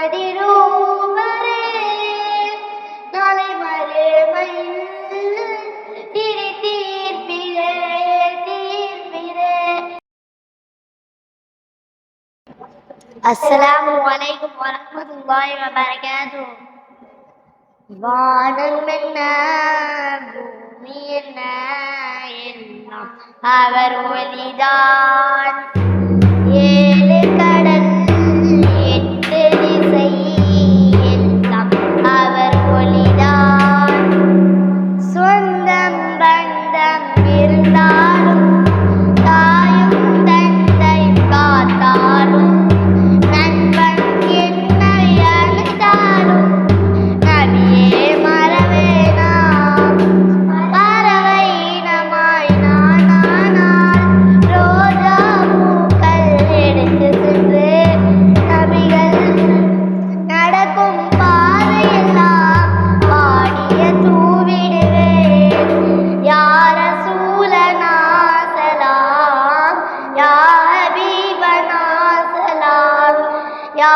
அதிரூபரே நாளை மறுமையில் தீர்ப்பிலே தீர்ப்பிலே. அஸ்ஸலாமு அலைக்கும் வரஹ்மத்துல்லாஹி வபரகாத்துஹு. வானம் என்ன பூமி என்ன எல்லாம் அவர் ஒளிதான். ஏழு கடல் எட்டு திசை எல்லாம் அவர் ஒளிதான். சொந்தம் பந்தம் இருந்தாலும் தாயும் தந்தையும் காத்தாலும் நண்பன் என்னை அழைத்தாலும் நபியே மறவேனாம். பறவை இனமாய் நானானால் ரோஜா பூக்கள் எடுத்து சென்று நபிகள் நடக்கும் பாதையெல்லாம் பாடிய தூவிடுவேன். யா ரசூலனா சலாம், யா ஹபீபனா சலாம், யா